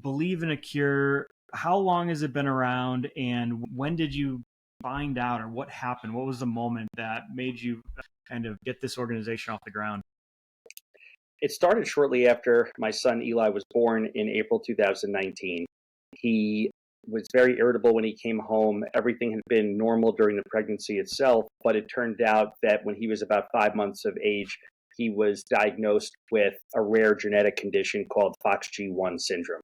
believe in a cure. How long has it been around, and when did you find out, or what happened? What was the moment that made you kind of get this organization off the ground? It started shortly after my son Eli was born in April 2019. He was very irritable when he came home. Everything had been normal during the pregnancy itself, but it turned out that when he was about 5 months of age, he was diagnosed with a rare genetic condition called FOXG1 syndrome.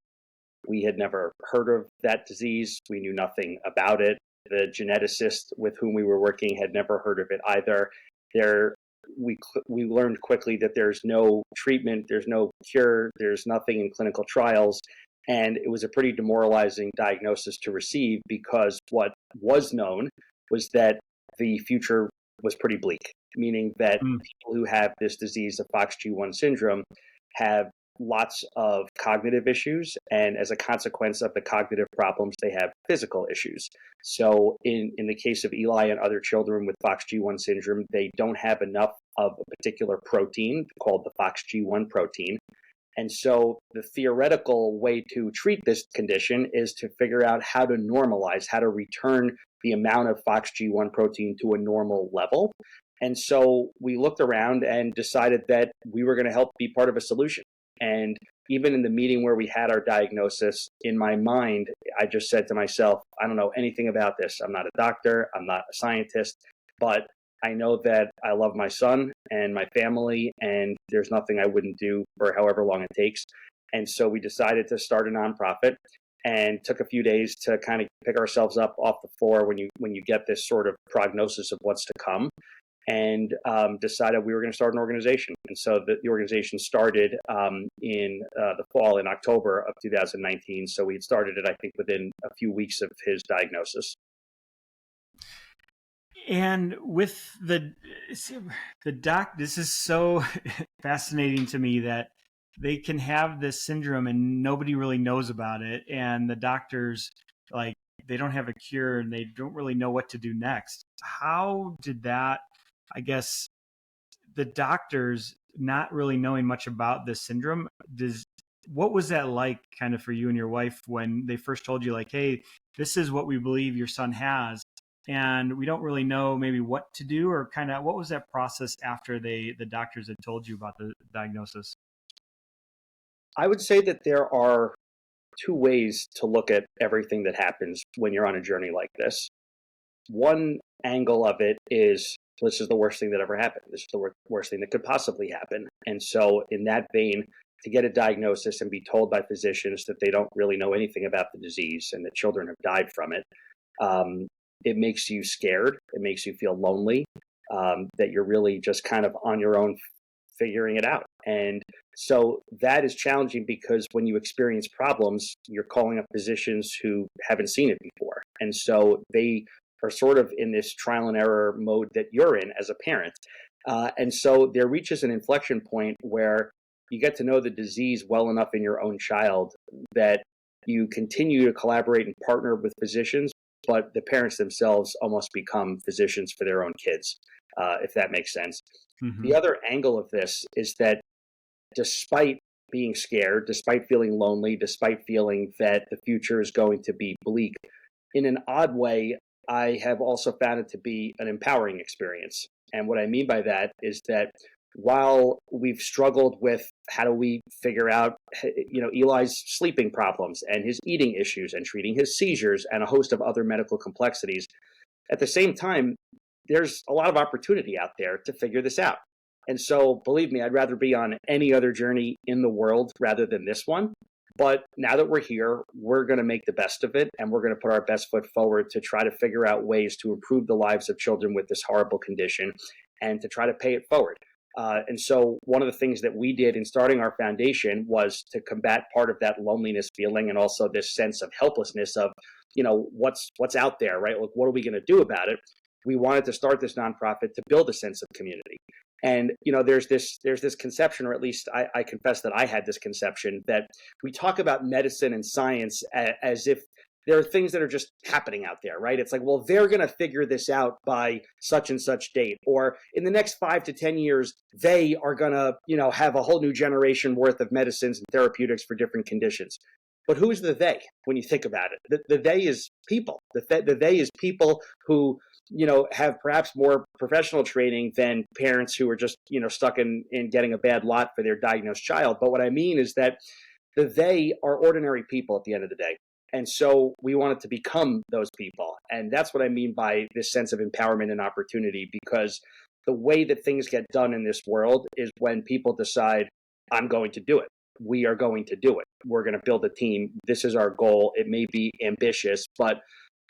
We had never heard of that disease. We knew nothing about it. The geneticist with whom we were working had never heard of it either. There, we learned quickly that there's no treatment, there's no cure, there's nothing in clinical trials, and it was a pretty demoralizing diagnosis to receive because what was known was that the future was pretty bleak, meaning that Mm. people who have this disease of FOXG1 syndrome have lots of cognitive issues, and as a consequence of the cognitive problems, they have physical issues. So in the case of Eli and other children with FOXG1 syndrome, they don't have enough of a particular protein called the FOXG1 protein. And so the theoretical way to treat this condition is to figure out how to normalize, how to return the amount of FOXG1 protein to a normal level. And so we looked around and decided that we were going to help be part of a solution. And even in the meeting where we had our diagnosis, in my mind, I just said to myself, I don't know anything about this. I'm not a doctor, I'm not a scientist, but I know that I love my son and my family, and there's nothing I wouldn't do for however long it takes. And so we decided to start a nonprofit and took a few days to kind of pick ourselves up off the floor when you get this sort of prognosis of what's to come, and decided we were going to start an organization. And so the organization started in the fall, in October of 2019. So we had started it, I think, within a few weeks of his diagnosis. And with the doc, this is so fascinating to me that they can have this syndrome and nobody really knows about it, and the doctors, like, they don't have a cure and they don't really know what to do next. How did that, I guess, the doctors not really knowing much about this syndrome, what was that like kind of for you and your wife when they first told you, like, hey, this is what we believe your son has, and we don't really know maybe what to do, or kind of what was that process after the doctors had told you about the diagnosis? I would say that there are two ways to look at everything that happens when you're on a journey like this. One angle of it is, this is the worst thing that ever happened. This is the worst thing that could possibly happen. And so, in that vein, to get a diagnosis and be told by physicians that they don't really know anything about the disease and that children have died from it, it makes you scared. It makes you feel lonely, that you're really just kind of on your own figuring it out. And so that is challenging because when you experience problems, you're calling up physicians who haven't seen it before. And so they are sort of in this trial and error mode that you're in as a parent. And so there reaches an inflection point where you get to know the disease well enough in your own child that you continue to collaborate and partner with physicians, but the parents themselves almost become physicians for their own kids, if that makes sense. Mm-hmm. The other angle of this is that despite being scared, despite feeling lonely, despite feeling that the future is going to be bleak, in an odd way, I have also found it to be an empowering experience. And what I mean by that is that while we've struggled with how do we figure out, Eli's sleeping problems and his eating issues and treating his seizures and a host of other medical complexities, at the same time, there's a lot of opportunity out there to figure this out. And so, believe me, I'd rather be on any other journey in the world rather than this one. But now that we're here, we're going to make the best of it, and we're going to put our best foot forward to try to figure out ways to improve the lives of children with this horrible condition and to try to pay it forward. And so one of the things that we did in starting our foundation was to combat part of that loneliness feeling and also this sense of helplessness of, what's out there, right? Like, what are we going to do about it? We wanted to start this nonprofit to build a sense of community. And there's this conception, or at least I confess that I had this conception, that we talk about medicine and science as if there are things that are just happening out there, right? It's like, well, they're going to figure this out by such and such date, or in the next 5 to 10 years, they are going to, have a whole new generation worth of medicines and therapeutics for different conditions. But who is the they when you think about it? The they is people. The they is people who, have perhaps more professional training than parents who are just, stuck in getting a bad lot for their diagnosed child. But what I mean is that they are ordinary people at the end of the day. And so we wanted to become those people. And that's what I mean by this sense of empowerment and opportunity, because the way that things get done in this world is when people decide, I'm going to do it. We are going to do it. We're going to build a team. This is our goal. It may be ambitious, but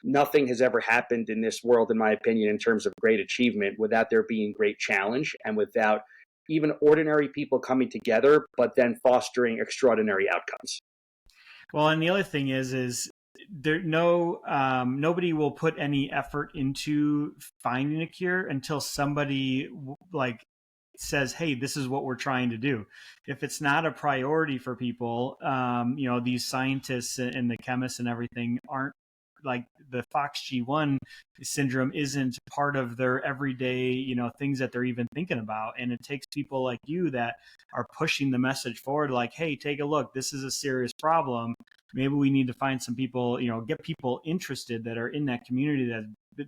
nothing has ever happened in this world, in my opinion, in terms of great achievement without there being great challenge and without even ordinary people coming together, but then fostering extraordinary outcomes. Well, and the other thing is nobody will put any effort into finding a cure until somebody like says, hey, this is what we're trying to do. If it's not a priority for people, these scientists and the chemists and everything aren't, like, the FOXG1 syndrome isn't part of their everyday, things that they're even thinking about. And it takes people like you that are pushing the message forward, like, hey, take a look, this is a serious problem. Maybe we need to find some people, get people interested that are in that community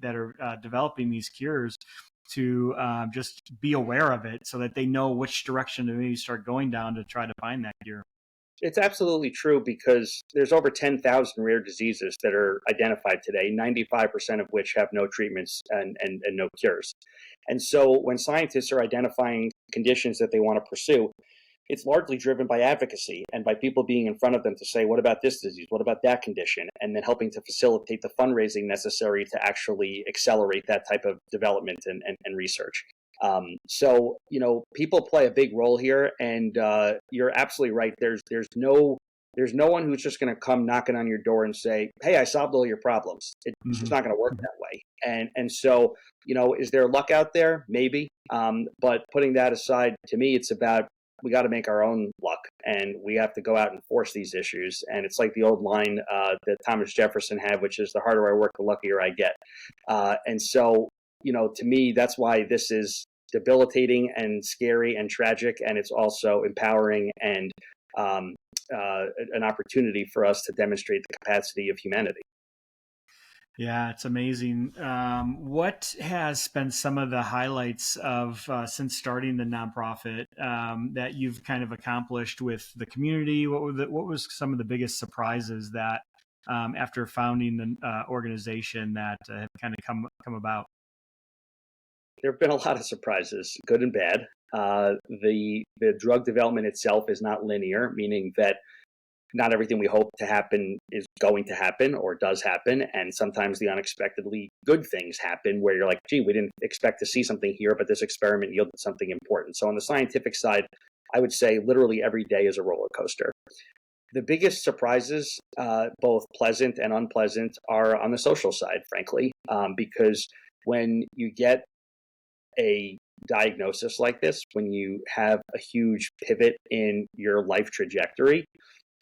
that are developing these cures, to just be aware of it so that they know which direction to maybe start going down to try to find that cure. It's absolutely true, because there's over 10,000 rare diseases that are identified today, 95% of which have no treatments and no cures. And so when scientists are identifying conditions that they want to pursue, it's largely driven by advocacy and by people being in front of them to say, what about this disease? What about that condition? And then helping to facilitate the fundraising necessary to actually accelerate that type of development and research. People play a big role here, and you're absolutely right. There's no one who's just going to come knocking on your door and say, hey, I solved all your problems. It's just Mm-hmm. not going to work that way. And so, is there luck out there? Maybe. But putting that aside, to me, it's about, we got to make our own luck, and we have to go out and force these issues. And it's like the old line that Thomas Jefferson had, which is, the harder I work, the luckier I get. And so, to me, that's why this is debilitating and scary and tragic, and it's also empowering and an opportunity for us to demonstrate the capacity of humanity. Yeah, it's amazing. What has been some of the highlights of since starting the nonprofit that you've kind of accomplished with the community? What was some of the biggest surprises that after founding the organization that have kind of come about? There have been a lot of surprises, good and bad. The drug development itself is not linear, meaning that not everything we hope to happen is going to happen or does happen. And sometimes the unexpectedly good things happen where you're like, gee, we didn't expect to see something here, but this experiment yielded something important. So on the scientific side, I would say literally every day is a roller coaster. The biggest surprises, both pleasant and unpleasant, are on the social side, frankly, because when you get a diagnosis like this, when you have a huge pivot in your life trajectory,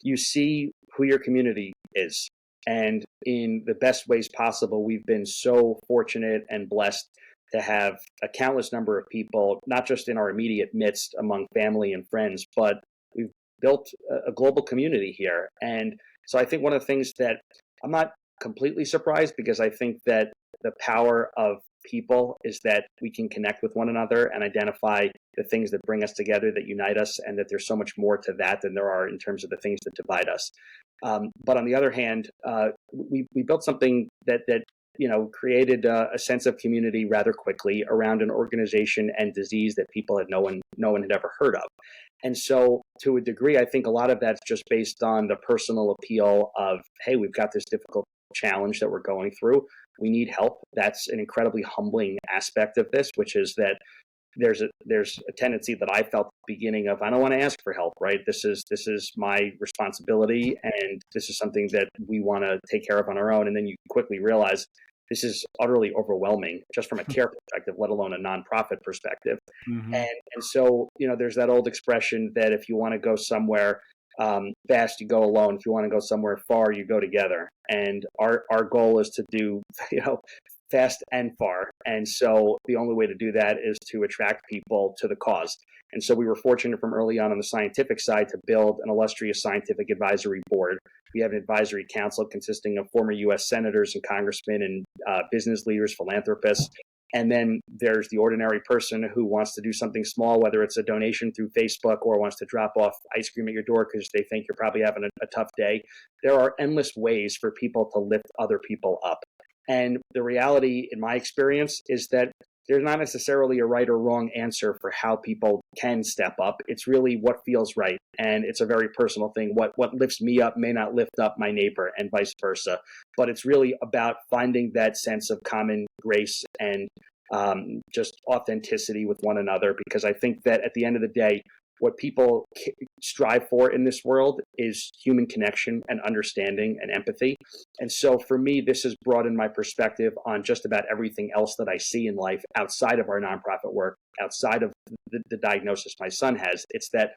you see who your community is. And in the best ways possible, we've been so fortunate and blessed to have a countless number of people, not just in our immediate midst among family and friends, but we've built a global community here. And so I think one of the things that I'm not completely surprised, because I think that the power of people is that we can connect with one another and identify the things that bring us together, that unite us, and that there's so much more to that than there are in terms of the things that divide us. But on the other hand, we built something that created a sense of community rather quickly around an organization and disease that people had no one had ever heard of. And so, to a degree, I think a lot of that's just based on the personal appeal of, hey, we've got this difficult challenge that we're going through. We need help. That's an incredibly humbling aspect of this, which is that there's a tendency that I felt at the beginning of, I don't want to ask for help, right? This is my responsibility, and this is something that we want to take care of on our own. And then you quickly realize this is utterly overwhelming, just from a care perspective, let alone a nonprofit perspective. Mm-hmm. And so, there's that old expression that if you want to go somewhere fast, you go alone. If you want to go somewhere far, you go together. And our goal is to do, fast and far. And so the only way to do that is to attract people to the cause. And so we were fortunate from early on the scientific side to build an illustrious scientific advisory board We have an advisory council consisting of former U.S. senators and congressmen and business leaders, philanthropists. And then there's the ordinary person who wants to do something small, whether it's a donation through Facebook or wants to drop off ice cream at your door because they think you're probably having a tough day. There are endless ways for people to lift other people up. And the reality, in my experience, is that there's not necessarily a right or wrong answer for how people can step up. It's really what feels right. And it's a very personal thing. What lifts me up may not lift up my neighbor and vice versa. But it's really about finding that sense of common grace and just authenticity with one another. Because I think that at the end of the day, what people strive for in this world is human connection and understanding and empathy. And so for me, this has broadened my perspective on just about everything else that I see in life outside of our nonprofit work, outside of the diagnosis my son has. It's that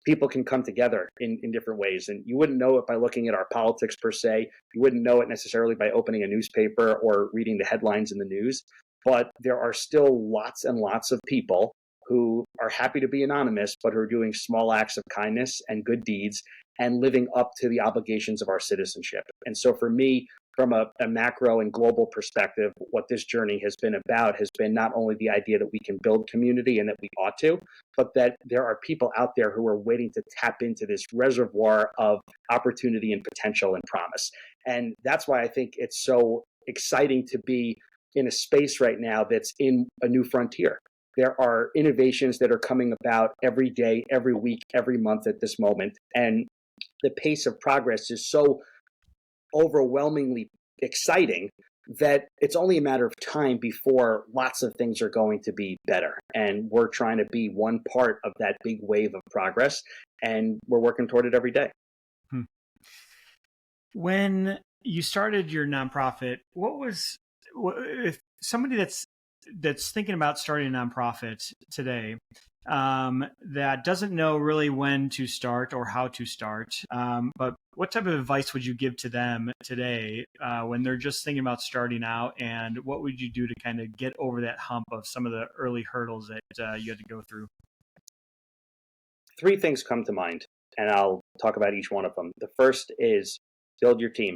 people can come together in different ways. And you wouldn't know it by looking at our politics per se. You wouldn't know it necessarily by opening a newspaper or reading the headlines in the news. But there are still lots and lots of people who are happy to be anonymous, but who are doing small acts of kindness and good deeds and living up to the obligations of our citizenship. And so for me, from a macro and global perspective, what this journey has been about has been not only the idea that we can build community and that we ought to, but that there are people out there who are waiting to tap into this reservoir of opportunity and potential and promise. And that's why I think it's so exciting to be in a space right now that's in a new frontier. There are innovations that are coming about every day, every week, every month at this moment. And the pace of progress is so overwhelmingly exciting that it's only a matter of time before lots of things are going to be better. And we're trying to be one part of that big wave of progress. And we're working toward it every day. When you started your nonprofit, if somebody that's thinking about starting a nonprofit today, that doesn't know really when to start or how to start, but what type of advice would you give to them today when they're just thinking about starting out, and what would you do to kind of get over that hump of some of the early hurdles that you had to go through? Three things come to mind, and I'll talk about each one of them. The first is build your team.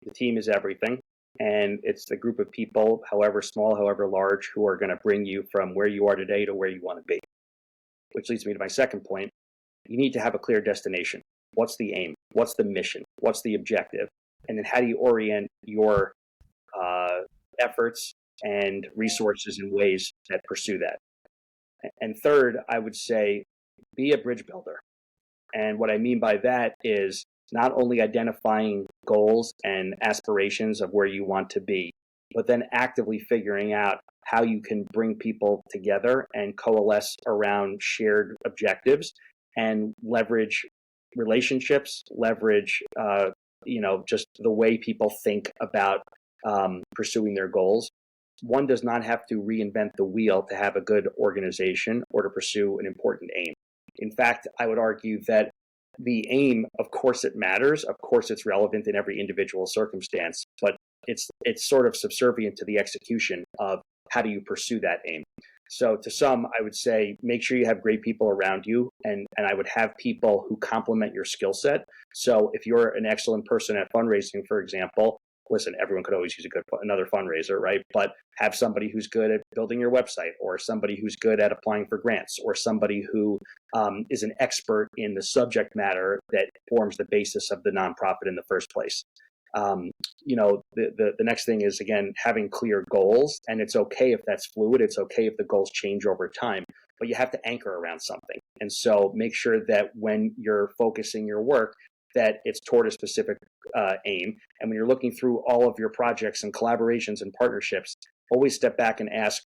The team is everything. And it's the group of people, however small, however large, who are going to bring you from where you are today to where you want to be. Which leads me to my second point. You need to have a clear destination. What's the aim? What's the mission? What's the objective? And then how do you orient your efforts and resources in ways that pursue that? And third, I would say be a bridge builder. And what I mean by that is not only identifying goals and aspirations of where you want to be, but then actively figuring out how you can bring people together and coalesce around shared objectives and leverage relationships, leverage, just the way people think about pursuing their goals. One does not have to reinvent the wheel to have a good organization or to pursue an important aim. In fact, I would argue that the aim, of course, it matters. Of course, it's relevant in every individual circumstance, but it's sort of subservient to the execution of how do you pursue that aim. So to some, I would say, make sure you have great people around you, and I would have people who complement your skill set. So if you're an excellent person at fundraising, for example, listen, everyone could always use another fundraiser, right? But have somebody who's good at building your website, or somebody who's good at applying for grants, or somebody who is an expert in the subject matter that forms the basis of the nonprofit in the first place. The next thing is, again, having clear goals, and it's okay if that's fluid. It's okay if the goals change over time, but you have to anchor around something. And so make sure that when you're focusing your work, that it's toward a specific aim. And when you're looking through all of your projects and collaborations and partnerships, always step back and ask,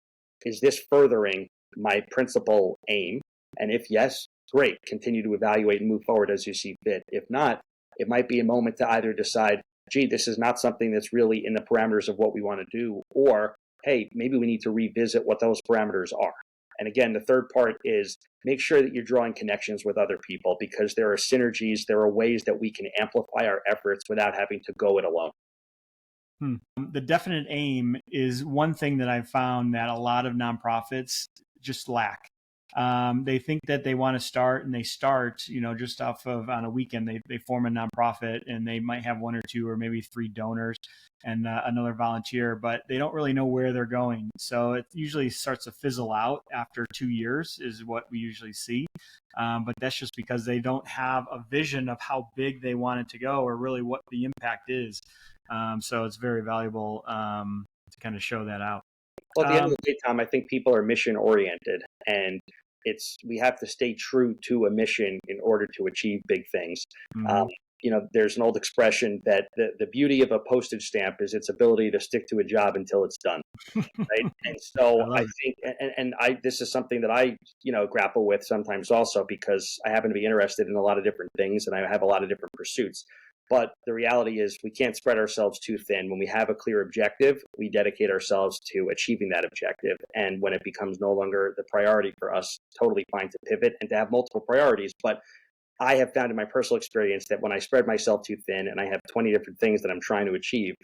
is this furthering my principal aim? And if yes, great, continue to evaluate and move forward as you see fit. If not, it might be a moment to either decide, gee, this is not something that's really in the parameters of what we want to do, or, hey, maybe we need to revisit what those parameters are. And again, the third part is make sure that you're drawing connections with other people, because there are synergies, there are ways that we can amplify our efforts without having to go it alone. The definite aim is one thing that I've found that a lot of nonprofits just lack. They think that they want to start, and they start, just off of on a weekend. They form a nonprofit, and they might have one or two or maybe three donors and another volunteer, but they don't really know where they're going. So it usually starts to fizzle out after 2 years, is what we usually see. But that's just because they don't have a vision of how big they want it to go, or really what the impact is. So it's very valuable to kind of show that out. Well, at the end of Um, the day, Tom, I think people are mission oriented, and we have to stay true to a mission in order to achieve big things. Um, mhm. there's an old expression that the beauty of a postage stamp is its ability to stick to a job until it's done. Right. And I so I love it. think, and I, this is something that I, grapple with sometimes also, because I happen to be interested in a lot of different things and I have a lot of different pursuits. But the reality is we can't spread ourselves too thin. When we have a clear objective, we dedicate ourselves to achieving that objective. And when it becomes no longer the priority for us, totally fine to pivot and to have multiple priorities. But I have found in my personal experience that when I spread myself too thin and I have 20 different things that I'm trying to achieve,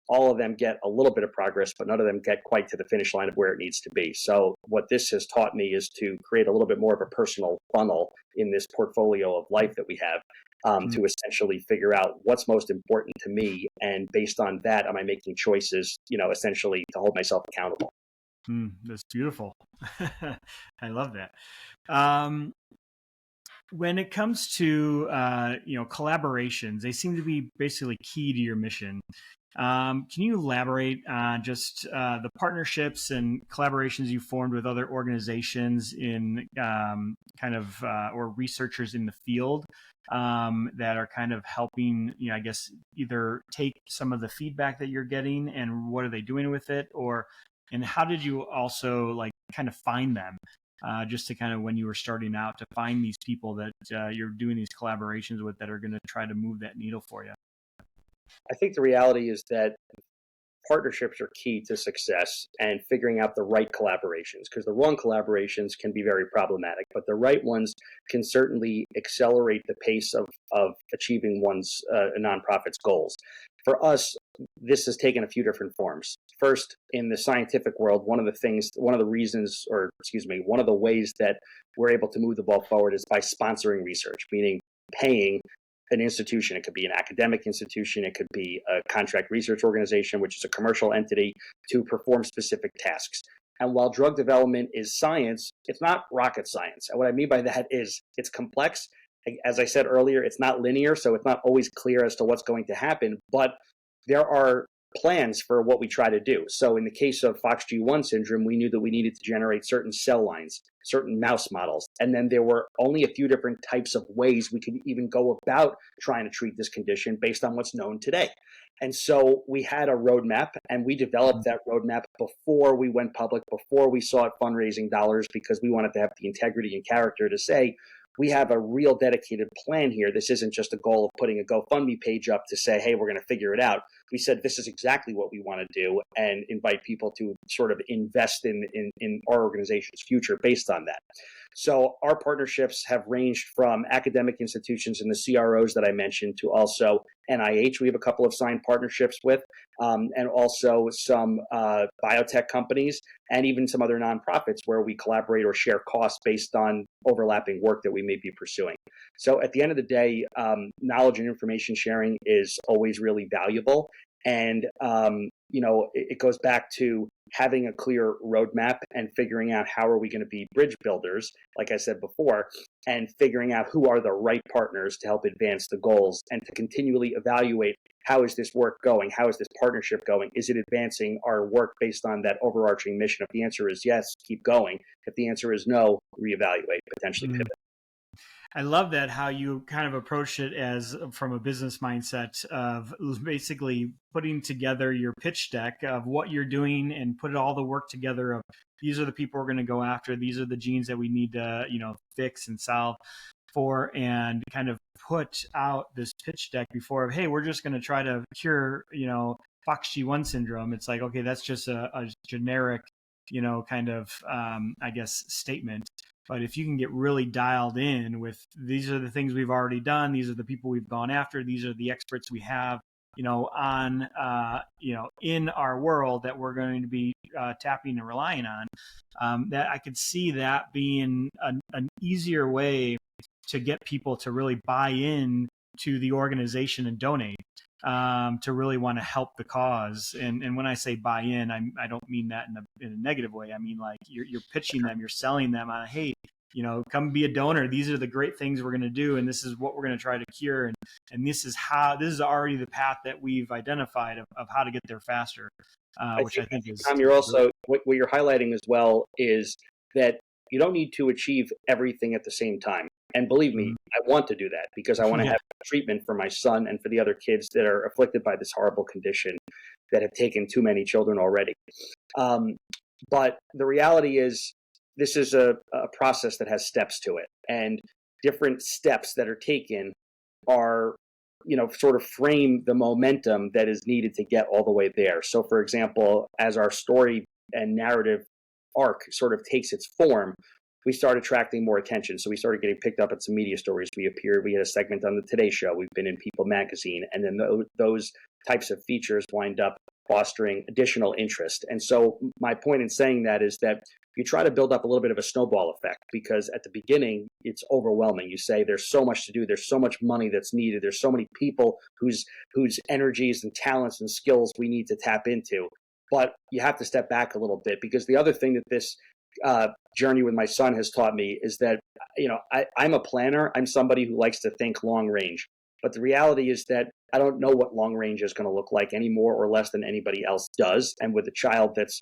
all of them get a little bit of progress, but none of them get quite to the finish line of where it needs to be. So, what this has taught me is to create a little bit more of a personal funnel in this portfolio of life that we have, to essentially figure out what's most important to me. And based on that, am I making choices, essentially to hold myself accountable? That's beautiful. I love that. Um, when it comes to collaborations, they seem to be basically key to your mission. Can you elaborate on just the partnerships and collaborations you formed with other organizations in or researchers in the field that are kind of helping, I guess, either take some of the feedback that you're getting and what are they doing with it, and how did you also like kind of find them? Just to kind of when you were starting out to find these people that you're doing these collaborations with that are going to try to move that needle for you. I think the reality is that partnerships are key to success and figuring out the right collaborations, because the wrong collaborations can be very problematic, but the right ones can certainly accelerate the pace of achieving one's nonprofit's goals. For us, this has taken a few different forms. First, in the scientific world, one of the reasons, or excuse me, one of the ways that we're able to move the ball forward is by sponsoring research, meaning paying an institution. It could be an academic institution. It could be a contract research organization, which is a commercial entity, to perform specific tasks. And while drug development is science, it's not rocket science. And what I mean by that is it's complex. As I said earlier, it's not linear, so it's not always clear as to what's going to happen, but there are plans for what we try to do. So in the case of FOXG1 syndrome, we knew that we needed to generate certain cell lines, certain mouse models. And then there were only a few different types of ways we could even go about trying to treat this condition based on what's known today. And so we had a roadmap, and we developed that roadmap before we went public, before we sought fundraising dollars, because we wanted to have the integrity and character to say, we have a real dedicated plan here. This isn't just a goal of putting a GoFundMe page up to say, hey, we're going to figure it out. We said this is exactly what we want to do, and invite people to sort of invest in our organization's future based on that. So our partnerships have ranged from academic institutions and the CROs that I mentioned to also NIH. We have a couple of signed partnerships with, and also some biotech companies, and even some other nonprofits where we collaborate or share costs based on overlapping work that we may be pursuing. So at the end of the day, knowledge and information sharing is always really valuable. And, it goes back to having a clear roadmap and figuring out how are we going to be bridge builders, like I said before, and figuring out who are the right partners to help advance the goals, and to continually evaluate how is this work going? How is this partnership going? Is it advancing our work based on that overarching mission? If the answer is yes, keep going. If the answer is no, reevaluate, potentially Mm. pivot. I love that how you kind of approach it as from a business mindset of basically putting together your pitch deck of what you're doing and put all the work together of these are the people we're going to go after. These are the genes that we need to, fix and solve for, and kind of put out this pitch deck before of, hey, we're just going to try to cure, FOXG1 syndrome. It's like, okay, that's just a generic, kind of, I guess, statement. But if you can get really dialed in with these are the things we've already done, these are the people we've gone after, these are the experts we have, in our world that we're going to be tapping and relying on. That I could see that being an easier way to get people to really buy in to the organization and donate, to really want to help the cause. And when I say buy in, I don't mean that in a negative way. I mean, like, you're pitching them, you're selling them on, hey, come be a donor. These are the great things we're going to do, and this is what we're going to try to cure, and this is already the path that we've identified of how to get there faster, which I think is Tom, you're great. also what you're highlighting as well is that you don't need to achieve everything at the same time. And believe me, I want to do that because I want to Yeah. have treatment for my son and for the other kids that are afflicted by this horrible condition that have taken too many children already. But the reality is, this is a process that has steps to it, and different steps that are taken are, sort of frame the momentum that is needed to get all the way there. So, for example, as our story and narrative arc sort of takes its form, we start attracting more attention. So we started getting picked up at some media stories. We had a segment on the Today Show. We've been in People magazine. And then those types of features wind up fostering additional interest. And so my point in saying that is that you try to build up a little bit of a snowball effect, because at the beginning, it's overwhelming. You say there's so much to do. There's so much money that's needed. There's so many people whose energies and talents and skills we need to tap into. But you have to step back a little bit, because the other thing that this journey with my son has taught me is that, I'm a planner. I'm somebody who likes to think long range. But the reality is that I don't know what long range is going to look like any more or less than anybody else does. And with a child that's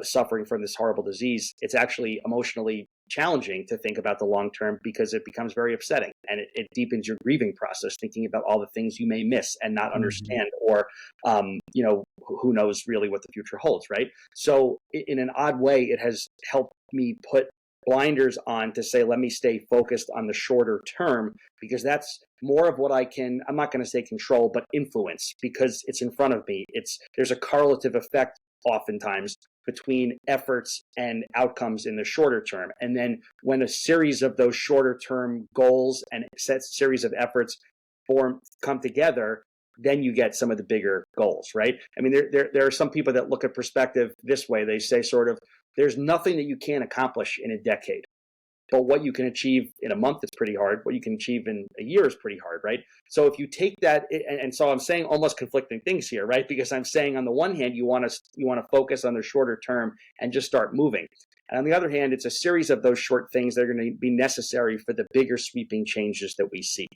suffering from this horrible disease, it's actually emotionally challenging to think about the long term, because it becomes very upsetting, and it deepens your grieving process, thinking about all the things you may miss and not understand, or who knows really what the future holds, right? So in an odd way, it has helped me put blinders on to say, let me stay focused on the shorter term, because that's more of what I'm not going to say control, but influence, because it's in front of me. There's a correlative effect oftentimes between efforts and outcomes in the shorter term. And then when a series of those shorter term goals and set series of efforts come together, then you get some of the bigger goals, right? I mean, there are some people that look at perspective this way. They say sort of, there's nothing that you can't accomplish in a decade. But what you can achieve in a month is pretty hard. What you can achieve in a year is pretty hard, right? So if you take that, and so I'm saying almost conflicting things here, right? Because I'm saying on the one hand, you want to focus on the shorter term and just start moving. And on the other hand, it's a series of those short things that are going to be necessary for the bigger sweeping changes that we see.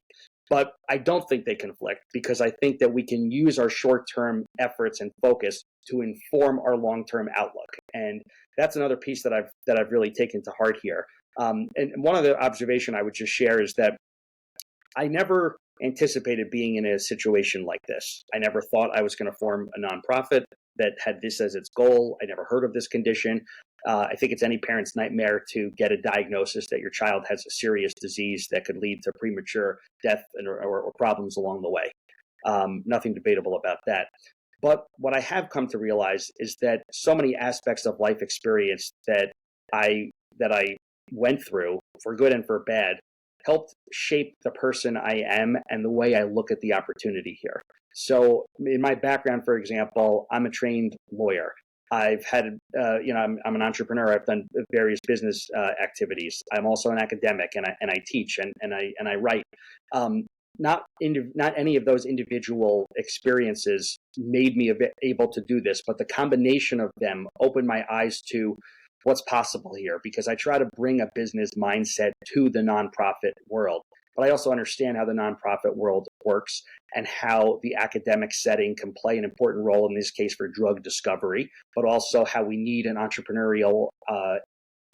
But I don't think they conflict, because I think that we can use our short-term efforts and focus to inform our long-term outlook. And that's another piece that I've really taken to heart here. And one other observation I would just share is that I never anticipated being in a situation like this. I never thought I was going to form a nonprofit that had this as its goal. I never heard of this condition. I think it's any parent's nightmare to get a diagnosis that your child has a serious disease that could lead to premature death or problems along the way. Nothing debatable about that. But what I have come to realize is that so many aspects of life experience that I went through, for good and for bad, helped shape the person I am and the way I look at the opportunity here. So in my background, for example, I'm a trained lawyer. I've had, I'm an entrepreneur. I've done various business activities. I'm also an academic, and I teach and I write. Not any of those individual experiences made me able to do this, but the combination of them opened my eyes to what's possible here, because I try to bring a business mindset to the nonprofit world. But I also understand how the nonprofit world works and how the academic setting can play an important role in this case for drug discovery, but also how we need an entrepreneurial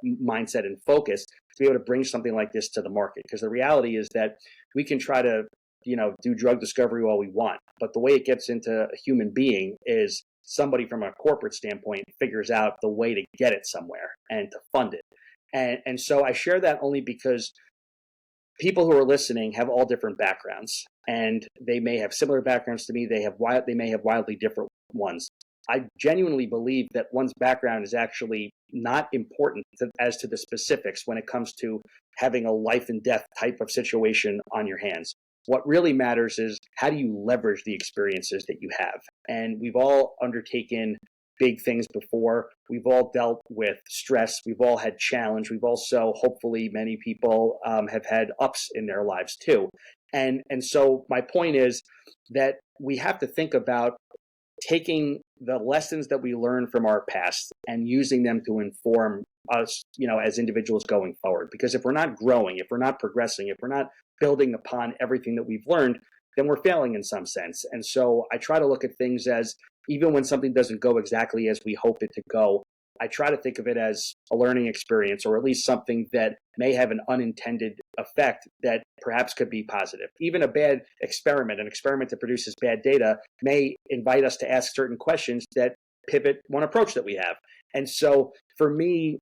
mindset and focus to be able to bring something like this to the market. Because the reality is that we can try to, do drug discovery all we want, but the way it gets into a human being is somebody from a corporate standpoint figures out the way to get it somewhere and to fund it. And so I share that only because people who are listening have all different backgrounds, and they may have similar backgrounds to me. They may have wildly different ones. I genuinely believe that one's background is actually not important as to the specifics when it comes to having a life and death type of situation on your hands. What really matters is, how do you leverage the experiences that you have? And we've all undertaken big things before. We've all dealt with stress. We've all had challenge. We've also, hopefully, many people have had ups in their lives too. And so my point is that we have to think about taking the lessons that we learned from our past and using them to inform us, as individuals going forward. Because if we're not growing, if we're not progressing, if we're not building upon everything that we've learned, then we're failing in some sense. And so I try to look at things as, even when something doesn't go exactly as we hope it to go, I try to think of it as a learning experience, or at least something that may have an unintended effect that perhaps could be positive. Even a bad experiment, an experiment that produces bad data, may invite us to ask certain questions that pivot one approach that we have. And so for me,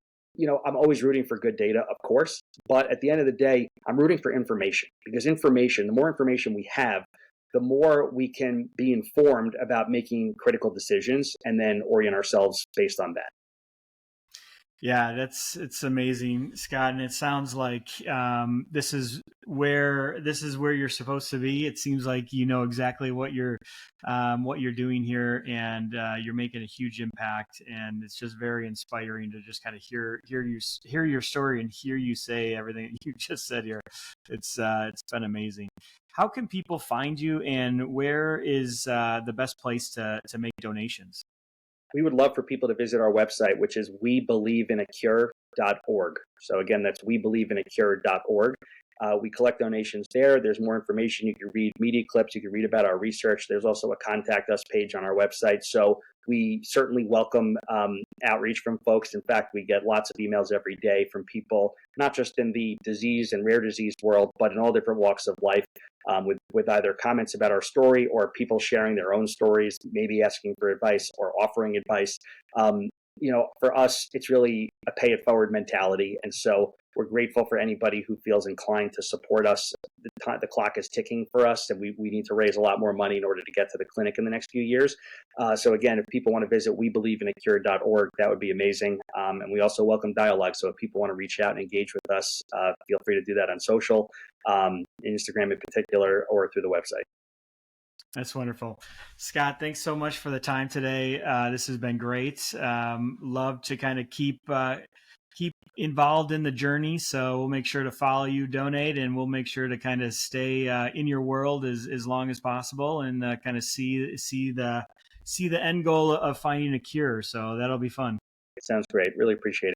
I'm always rooting for good data, of course, but at the end of the day, I'm rooting for information, because the more information we have, the more we can be informed about making critical decisions and then orient ourselves based on that. Yeah, it's amazing, Scott, and it sounds like this is where you're supposed to be. It seems like you know exactly what you're doing here, and you're making a huge impact. And it's just very inspiring to just kind of hear your story and hear you say everything you just said here. It's been amazing. How can people find you, and where is the best place to make donations? We would love for people to visit our website, which is webelieveinaCure.org. So again, that's webelieveinaCure.org. We collect donations there. There's more information. You can read media clips. You can read about our research. There's also a contact us page on our website. So we certainly welcome outreach from folks. In fact, we get lots of emails every day from people, not just in the disease and rare disease world, but in all different walks of life, with either comments about our story or people sharing their own stories, maybe asking for advice or offering advice. For us, it's really a pay it forward mentality. And so we're grateful for anybody who feels inclined to support us. The clock is ticking for us, and we need to raise a lot more money in order to get to the clinic in the next few years. So again, if people want to visit webelieveinaCure.org, that would be amazing. And we also welcome dialogue. So if people want to reach out and engage with us, feel free to do that on social, Instagram in particular, or through the website. That's wonderful. Scott, thanks so much for the time today. This has been great. Love to kind of keep involved in the journey. So we'll make sure to follow you, donate, and we'll make sure to kind of stay in your world as long as possible, and kind of see the end goal of finding a cure. So that'll be fun. It sounds great. Really appreciate it.